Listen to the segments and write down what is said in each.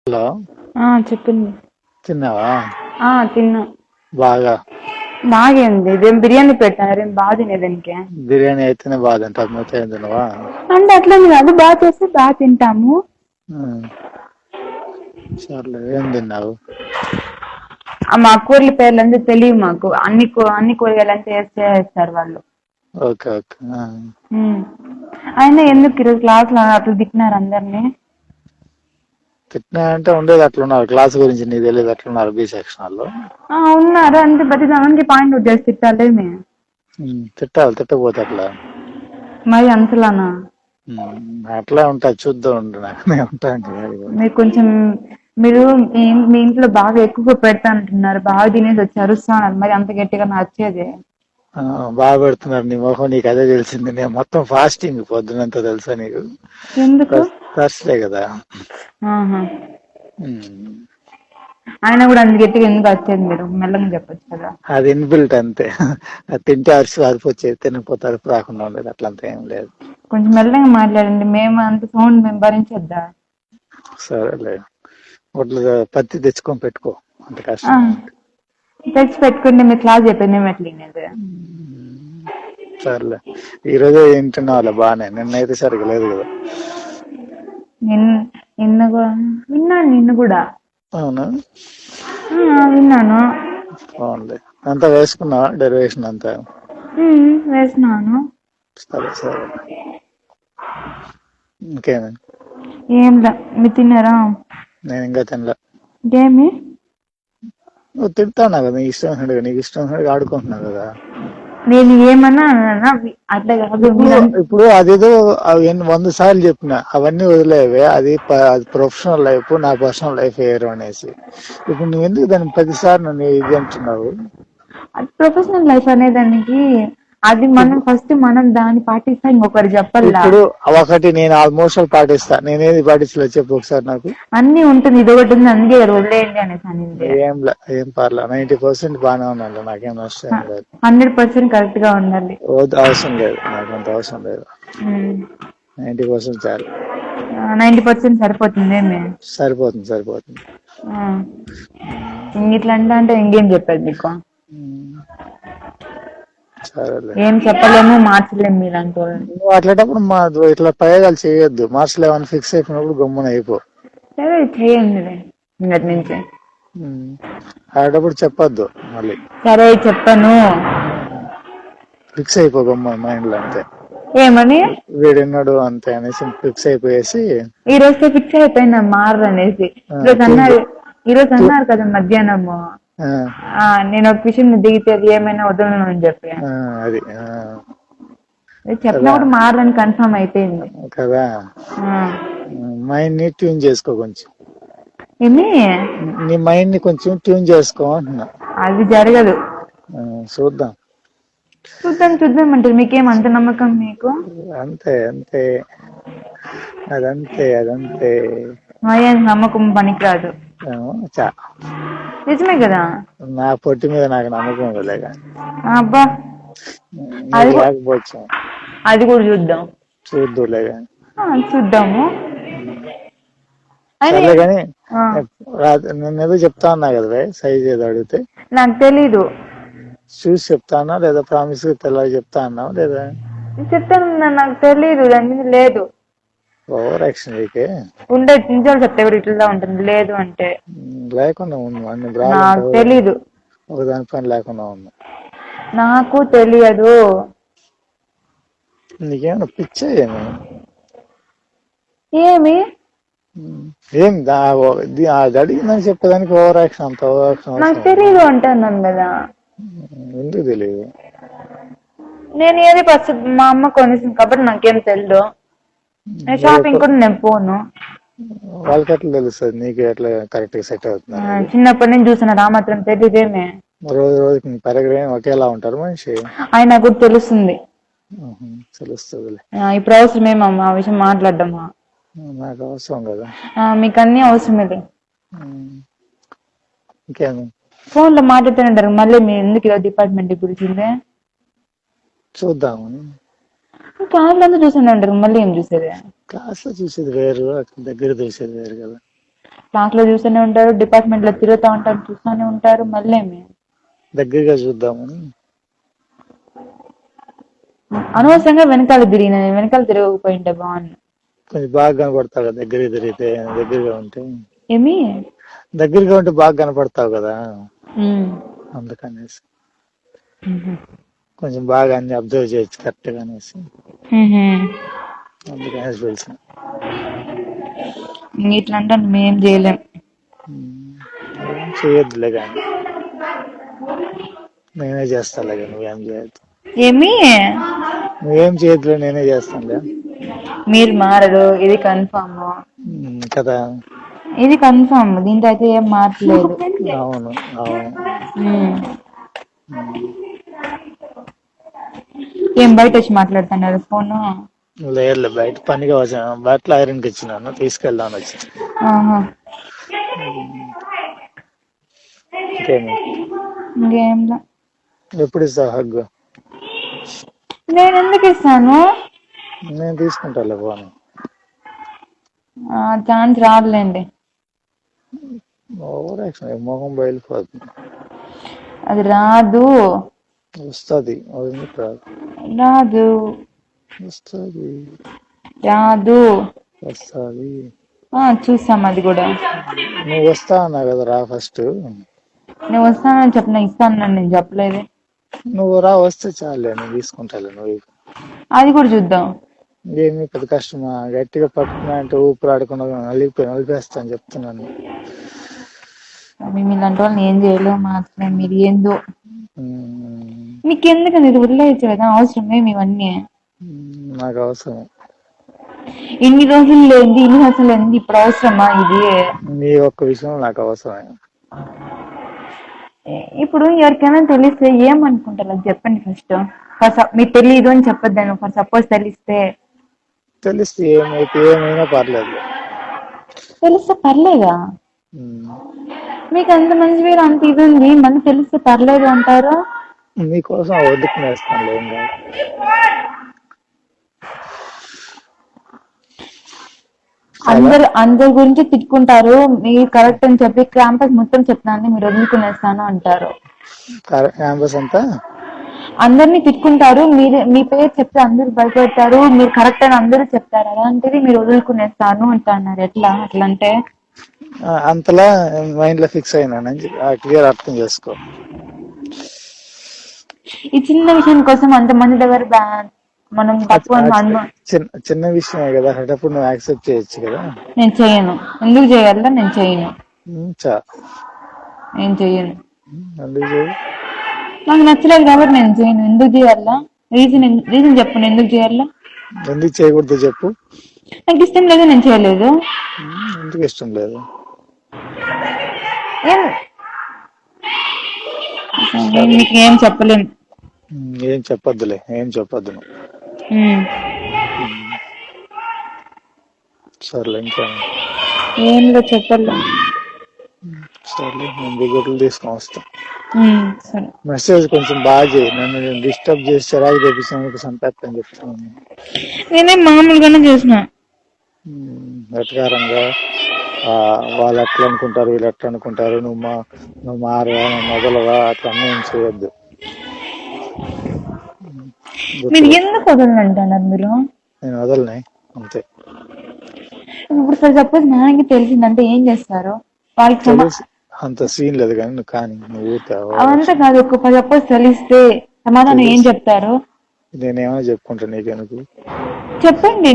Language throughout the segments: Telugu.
హలో. చెప్పండి. తిన్నావా? తిన్నా. బాగా బాగేంది ఇదేం బిర్యానీ పెట్టారు, ఏం బాగా తినేదానికి. బిర్యానీ అయితేనే బాగా తింటావు, మిగతా ఏం తినవా? అంటే అట్లా కాదు, బాగా చేస్తే బాగా తింటాము. సర్లే, ఏం తిన్నావు? మా కూరల పేర్లంతా తెలియదు మాకు. అన్ని కూరగాయలంతా వేస్తారు వాళ్ళు. Okay okay. అయినా ఎందుకు ఈరోజు క్లాస్ లో అట్లా తిట్టినారు అందరినీ? తిట్టినా అంటే ఉండేది అట్లున్నారు. క్లాస్ గురించి నీకు తెలియదు, అట్లున్నారు బి సెక్షన్ వాళ్ళు. ఉన్నారు అంతే, ప్రతి దానికి పాయింట్ అవుట్ చేసి తిట్టాలేమి. తిట్టాలి, తిట్టకపోతే అట్లా మరి అంతలానా? అట్లా ఉంటా, చూద్దాం ఉంటాను. మీరు కొంచెం మీ ఇంట్లో బాగా ఎక్కువగా పెడతా అంటున్నారు, బాగా తినేసి వచ్చి అరుస్తున్నారు. మరి అంత గట్టిగా నచ్చేది బాగా పెడుతున్నారు. నీ మొహం నీకు అదే తెలిసింది. నేను మొత్తం ఫాస్టింగ్ పొద్దునంతా, తెలుసా నీకు? ఎందుకు? థర్స్డే కదా. ఆయన కూడా అంత గట్టిగా ఎందుకు వచ్చేది? మీరు మెల్లగా చెప్పొచ్చు కదా. అది ఇన్బిల్ట్ అంతే. అది తింటే అరిసి వచ్చేది, తినకపోతే అరుపు రాకుండా ఉండేది. అట్లంతా ఏం లేదు. కొంచెం మెల్లగా మాట్లాడండి, మేము అంత సౌండ్ మేము భరించొద్దా? సరేలే, ఒట్లు పత్తి తెచ్చుకొని పెట్టుకో, అంత కష్టం. తెచ్చి పెట్టుకుంటే మీరు క్లాస్ చెప్పేది మేము ఎట్లా వినేది? సర్లే, ఈ రోజే వింటున్నావులే బానే. నిన్నైతే సరిగ్గా లేదు కదా. విన్నాను కూడా. అవునా? విన్నాను. బాగుంది. అంతా వేసుకున్నావా డెరివేషన్ అంతా? వేసినాను. సరే సరే, ఇంకేమి? ఏం లే, మీరు తిన్నారా? నేను ఇంకా తినలే. ఏమి? నువ్వు తింటానా కదా, నీకు ఇష్టం వచ్చినట్టుగా ఆడుకుంటున్నావు కదా. నేను ఏమన్నా అట్లా కాదు. ఇప్పుడు అదేదో 100 సార్లు చెప్పిన, అవన్నీ వదిలేవే. అది ప్రొఫెషనల్ లైఫ్, నా పర్సనల్ లైఫ్ వేరు అనేసి. ఇప్పుడు నువ్వు ఎందుకు దాన్ని 10 సార్లు నన్ను ఇది అంటున్నావు? ప్రొఫెషనల్ లైఫ్ అనేదానికి అది మనం దాన్ని పాటిస్తా, ఇంకొకరు చెప్పాలా? ఇప్పుడు ఒకటి నేను ఆల్మోస్ట్ పాటిస్తా. నేనేది పాటించలేదు చెప్పు ఒకసారి నాకు. అన్ని ఉంటుంది, ఇది ఒకటి ఉంది, అందుకే వదిలేయండి అనేసి అనింది. ఏం పర్లే, 90% బాగానే ఉన్నాను. నాకేం నష్టం లేదు. 100% కరెక్ట్ గా ఉండాలి. అవసరం లేదు, నాకంత అవసరం లేదు. 90% చాలు. 90% సరిపోతుంది. సరిపోతుంది. ఇట్లా అంటే ఇంకేం చెప్పేది నీకు? సరేలే, ఏం చెప్పలేము, మార్చలేము మీలాంటి వాళ్ళని. నువ్వు అట్లాంటప్పుడు ఇట్లా ప్రయోగాలు చేయొద్దు. మార్చలేమని ఫిక్స్ అయిపోయినప్పుడు గమ్మున అయిపో. సరే చేయండి ఇంకటి నుంచి. ఆడేటప్పుడు చెప్పొద్దు మళ్ళీ. సరే చెప్పను. ఫిక్స్ అయిపో గమ్మున మైండ్ లో, అంతే. ఏమని? వీడున్నాడు అంతే అనేసి ఫిక్స్ అయిపోయేసి. ఈ రోజు ఫిక్స్ అయిపోయినా మారు అనేసి. ఈరోజు అన్నారు కదా మధ్యాహ్నము, నేను ఒక విషయం దిగితే అది ఏమైనా వదలను అని చెప్పి. అది చెప్పినప్పుడు మారని కన్ఫర్మ్ అయిపోయింది కదా. మైండ్ ని ట్యూన్ చేసుకో కొంచెం. ఏమి? నీ మైండ్ ని కొంచెం ట్యూన్ చేసుకో అంటున్నా. అది జరగదు. చూద్దాం అంటే మీకేం అంత నమ్మకం మీకు? అంతే అదంతే. నమ్మకం పనికిరాదు. నిజమే కదా. నా పొట్టి మీద నాకు నమ్మకం ఉండలే కానీ. అబ్బా, లేకపోవచ్చు. అది కూడా చూద్దాంలే కానీ. చూద్దాము. సర్లే కానీ, నేను ఏదో చెప్తా అన్నా కదా సైజ్ ఏదో అడిగితే. నాకు తెలీదు. చూసి చెప్తానా లేదా ప్రామిస్ తెల్లగా చెప్తా అన్నావు లేదా? చెప్తాను, నాకు తెలీదు, దాని మీద లేదు. ఓవర్ యాక్షన్ ఉండే నిజాలు చెప్తే కూడా ఇట్లా ఉంటుంది. లేదు అంటే లేకుండా నాకు తెలీదు. ఒక దాని పని లేకుండా ఉంది. నాకు తెలియదు. నీకేమన్నా పిచ్చా ఏమి? అది అడిగిందని చెప్పేదానికి ఓవర్ యాక్షన్, అంత ఓవర్ యాక్షన్ నాకు తెలీదు అంటున్నాను కదా. ఎందుకు తెలియదు? నేను ఏది ఫస్ట్ మా అమ్మ కొనేసింది కాబట్టి నాకేం తెలియదు. నేను షాపింగ్ కూడా నేను పోను. వాళ్ళకి ఎట్లా తెలుస్తుంది? నీకు ఎట్లా కరెక్ట్ గా సెట్ అవుతుంది? చిన్నప్పటి నుంచి చూసిన మాత్రం తెలియదేమే. రోజుకి పెరగడం ఒకేలా ఉంటారు మనిషి. ఆయన కూడా తెలుస్తుంది. తెలుస్తుంది. ఇప్పుడు అవసరమేమమ్మా ఆ విషయం మాట్లాడమ్మా? నాకు అవసరం కదా. మీకు అన్ని అవసరమే. ఇంకేమి? ఫోన్ లో మాట్లాడుతూనే మళ్ళీ మీరు ఎందుకు ఇలా డిపార్ట్మెంట్ పిలిచిందే? చూద్దామని. క్లాస్ లో చూసాను మళ్ళీ ఏం చూసేది? క్లాస్ లో చూసేది వేరు, దగ్గర చూసేది వేరు కదా. క్లాస్ లో చూస్తూనే ఉంటారు, డిపార్ట్మెంట్ లో తిరుగుతూ ఉంటారు, చూస్తూనే ఉంటారు. మళ్ళీ ఏమి? దగ్గరగా చూద్దామని. అనవసరంగా వెనకాల తిరిగిన, వెనకాల తిరగకపోయింటే బాగుంది. కొంచెం బాగా కనపడతావు కదా దగ్గర తిరిగితే, దగ్గరగా ఉంటే. ఏమి? దగ్గరగా ఉంటే బాగా కనపడతావు కదా, అందుకనేసి. కొంచెం బాగా అన్ని అబ్జర్వ్ చేయొచ్చు కరెక్ట్ గా అనేసి, అందుకనేసి పిలిచిన. ఇట్లా అంటే మేం చేయలేం. ఏం చేయొద్దులే కానీ, నేనే చేస్తాలే కానీ నువ్వేం చేయొద్దు. ఏమి? నువ్వేం చేయొద్దులే, నేనే చేస్తానులే. మీరు మారరు, ఇది కన్ఫామ్ కదా. ఇది కన్ఫామ్, దీంట్లో అయితే ఏం మారలేదు. అవును అవును. ఏం బయట వచ్చి మాట్లాడుతున్నారు ఫోను? లేదు బయట పనిగా వచ్చాను, బట్టలు ఐరన్కి ఇచ్చినాను, తీసుకెళ్దామని వచ్చి. ఇంకేమి? ఇంకేంలా. ఎప్పుడు ఇస్తావు హగ్గు? నేను ఎందుకు ఇస్తాను? నేను తీసుకుంటాలే ఫోన్. ఛాన్స్ రాదులేండి. ఓవర్ యాక్షన్, మొహం బయలుపోతుంది. అది రాదు. వస్తుంది. రాదు. వస్తుంది. రాదు. వస్తుంది. చూస్తాం అది కూడా. నువ్వు వస్తా అన్నా కదా, రా ఫస్ట్. నేను వస్తానని చెప్పిన, ఇస్తానని నేను చెప్పలేదు. నువ్వు రా, వస్తే చాలే, నేను తీసుకుంటాలే. నువ్వు అది కూడా చూద్దాం. ఏమి పెద్ద కష్టమా? గట్టిగా పట్టుకున్నా అంటే ఊపిరి ఆడకుండా నలిపేస్తాను చెప్తున్నాను. మేము ఇలాంటి వాళ్ళని ఏం చేయలేము మాత్రమే. మీరు ఏందో మీకు ఎందుకని ఇది వదిలేయచ్చు కదా, అవసరమే ఇవన్నీ. నాకు అవసరం. ఇన్ని రోజులు లేని, ఇన్ని సంవత్సరాలు లేని ఇప్పుడు అవసరమా ఇది? నీ ఒక్క విషయం నాకు అవసరమే. ఇప్పుడు ఎవరికైనా తెలిస్తే ఏమనుకుంటారు అది చెప్పండి ఫస్ట్. మీకు తెలియదు అని చెప్పొద్దాను. ఫర్ సపోజ్ తెలిస్తే ఏమైనా పర్లేదు. తెలిస్తే పర్లేదా? మీకు అంత మంచి పేరు, అంత ఇది ఉంది, మళ్ళీ తెలిస్తే పర్లేదు అంటారు. మీకోసం వదుకునేస్తాను. ఏం కాదు. అందరి గురించి తిట్టుకుంటారు. మీరు కరెక్ట్ అని చెప్పి క్యాంపస్ మొత్తం చెప్తాను, మీరు వదులుకునేస్తాను అంటారు. క్యాంపస్ అంతా అందరినీ తిట్టుకుంటారు. మీ పేరు చెప్తే అందరు భయపడతారు. మీరు కరెక్ట్ అని అందరూ చెప్తారు. అలాంటిది మీరు వదులుకునేస్తాను అంటున్నారు. ఎట్లా అట్లంటే? అంతలా మైండ్ లో ఫిక్స్ అయినానని క్లియర్ అర్థం చేసుకో. ఈ చిన్న విషయం కోసం అంతమంది దగ్గర మనం చిన్న విషయమే కదా, అప్పుడు నువ్వు యాక్సెప్ట్ చేయొచ్చు కదా. నేను చెయ్యను. ఎందుకు చేయాలా? నేను చెయ్యను. నేను చెయ్యను. నాకు నచ్చలేదు కాబట్టి నేను చేయను. ఎందుకు చేయాలా? రీజన్ చెప్పు. నేను ఎందుకు చేయాలా? ఎందుకు చేయకూడదు చెప్పు. నాకు ఇష్టం లేదు, నేను చేయలేదు. ఎందుకు ఇష్టం లేదు? మీకు ఏం చెప్పలేను. ఏం చెప్పొద్దులే, ఏం చెప్పొద్దు నువ్వు. సర్లే, ఇంకేమో ఏం లేదు చెప్పాలి. సర్లే, నేను దిగుట్లు తీసుకొని వస్తా. సరే. మెసేజ్ కొంచెం బాగా చేయి. నన్ను డిస్టర్బ్ చేసి చిరాకు తెప్పించినందుకు సంపేత్తని చెప్తున్నాను. నేనే మామూలుగానే చేసిన. వెటకారంగా వాళ్ళు ఎట్లా అనుకుంటారు, వీళ్ళు ఎట్లా అనుకుంటారు, నువ్వు మారవా, నువ్వు మొదలవా, అట్లా ఏం చేయొద్దు. మీరు ఎందుకు వదలంటున్నారు? మీరు నేను వదలనే, అంతే. ఇప్పుడు ఫర్ సపోజ్ నాన్నకి తెలిసిందంటే ఏం చేస్తారు? వాళ్ళకి అంత సీన్ లేదు కానీ నువ్వు అవంతా కాదు. ఫర్ సపోజ్ తెలిస్తే సమాధానం ఏం చెప్తారు? నేనేమైనా చెప్పుకుంటా, నీకెందుకు? చెప్పండి.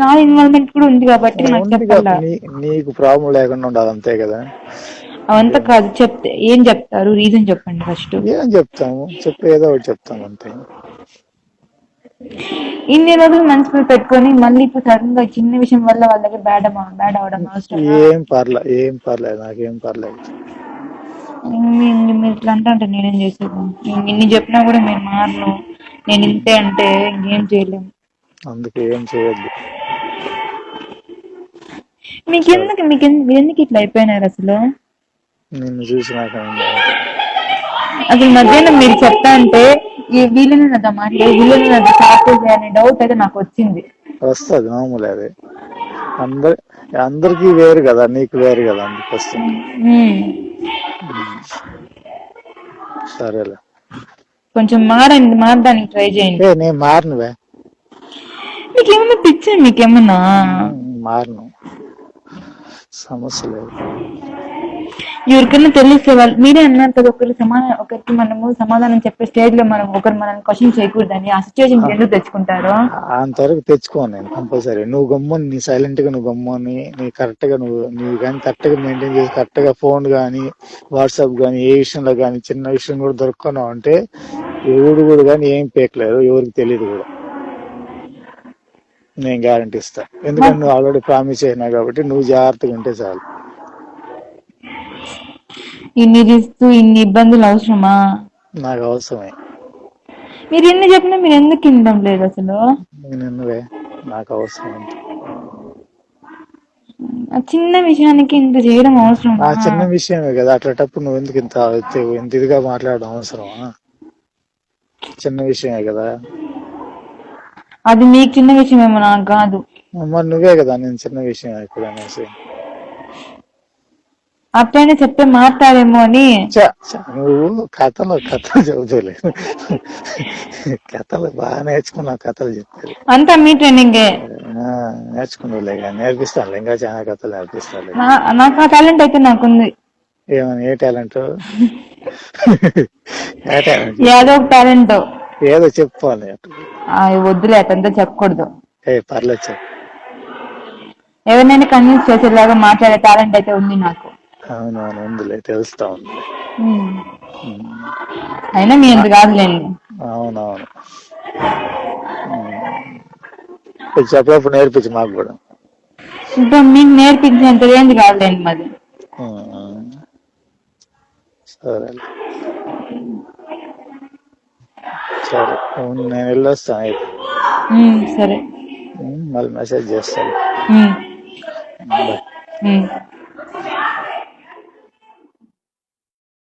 నా ఇన్వాల్వ్మెంట్ కూడా ఉంది కాబట్టి నాకు చెప్పాలా? నీకు ప్రాబ్లం లేకుండా ఉండాలి, అంతే కదా. అవంతా కాదు. చెప్తే ఏం చెప్తారు? రీజన్ చెప్పండి ఫస్ట్. ఏం చెప్తాము? ఏదో ఒకటి చెప్తాము, అంతే. ఇన్ని రోజులు మంచి పేరు పెట్టుకొని మళ్ళీ ఇప్పుడు సడన్ గా చిన్న విషయం వల్ల వాళ్ళ దగ్గర బ్యాడ్ అవడం అవసరం? ఏం పర్లేదు, నాకేం పర్లేదు. మీరు ఇట్లా అంటే నేనేం చేసేది? ఇన్ని చెప్పినా కూడా మీరు మారను, నేను ఇంతే అంటే ఇంకేం చేయలేము. అందుకే ఏం చేయొద్దు. ఎందుకు ఇట్లా అయిపోయినారు అసలు? నిన్ను చూసినాక అసలు మధ్యాహ్నం మీరు చెప్తా అంటే వీళ్ళని నాతో మాట్లాడే, వీళ్ళని నాతో చాట్ చేసే అనే డౌట్ అయితే నాకు వచ్చింది. వస్తుంది, మామూలు. అదే అందరికి వేరు కదా, నీకు వేరు కదా, అందుకోసం. సరేలే, కొంచెం మారడానికి ట్రై చేయండి. నేను మారనువే, మీకేమన్నా పిచ్చా? మీకేమన్నా మారను, సమస్య లేదు. ఎవరికైనా తెలిస్తే వాళ్ళు, మీరే అన్నారు కదా, ఒకరికి మనము సమాధానం చెప్పే స్టేజ్ లో మనం ఒకరు మనల్ని క్వశ్చన్ చేయకూడదని. ఆ సిచ్యువేషన్ ఎందుకు తెచ్చుకుంటారు? అంతవరకు తెచ్చుకోను నేను కంపల్సరీ. నువ్వు గమ్ముని, నీ సైలెంట్ గా నువ్వు గమ్ముని, నీ కరెక్ట్ గా నువ్వు కానీ కరెక్ట్ గా మెయింటైన్ చేసి, కరెక్ట్ గా ఫోన్ గానీ, వాట్సాప్ గానీ, ఏ విషయంలో గానీ చిన్న విషయం కూడా దొరుకున్నావు అంటే ఎవడు కూడా కానీ ఏం పేకలేరు, ఎవరికి తెలియదు కూడా. నేను గ్యారంటీ ఇస్తా, ఎందుకంటే నువ్వు ఆల్రెడీ ప్రామిస్ అయినా కాబట్టి నువ్వు జాగ్రత్తగా ఉంటే చాలు. ఇన్ని రిస్క్, ఇన్ని ఇబ్బందులు అవసరమా? నాకు అవసరమే. మీరు ఎన్ని చెప్పినా మీరు ఎందుకు వినడం లేదు అసలు? నేనువే, నాకు అవసరం. చిన్న విషయానికి ఇంత చేయడం అవసరం? ఆ చిన్న విషయమే కదా, అట్లాంటప్పుడు నువ్వు ఎందుకు ఇంత ఇదిగా మాట్లాడడం అవసరమా? చిన్న విషయమే కదా. అది మీకు చిన్న విషయం ఏమో, నాకు కాదు. మరి నువ్వే కదా నేను చిన్న విషయం ఇప్పుడు అనేసి. అట్లనే చెప్తే మాట్లాడేమో అని. నువ్వు కథలు చెబుతలే, కథలు బాగా నేర్చుకున్నావు, కథలు చెప్తారు అంతా మీ ట్రైనింగే. నేర్చుకున్నావులే, నేర్పిస్తాను, ఇంకా చాలా కథలు నేర్పిస్తాను. నాకు ఆ టాలెంట్ అయితే నాకుంది. ఏమని? ఏ టాలెంట్? ఏదో ఒక టాలెంట్ ఏదో చెప్పుకోవాలి. వద్దులే, అటంతా చెప్పకూడదు. పర్లేదు చెప్పు. ఎవరినైనా కన్విన్స్ చేసేలాగా మాట్లాడే టాలెంట్ అయితే ఉంది నాకు. అవునవును, ఉందిలే, తెలుస్తా ఉంది. అయినా మీ ఎందుకు కాదులేండి. అవునవును, చెప్పప్పుడు నేర్పించి మాకు కూడా. ఇప్పుడు మీకు నేర్పించేంత ఏంది కాదులేండి మాది. సరే సరే, నేను వెళ్ళొస్తాను. సరే, మళ్ళీ మెసేజ్ చేస్తాను. బాయ్.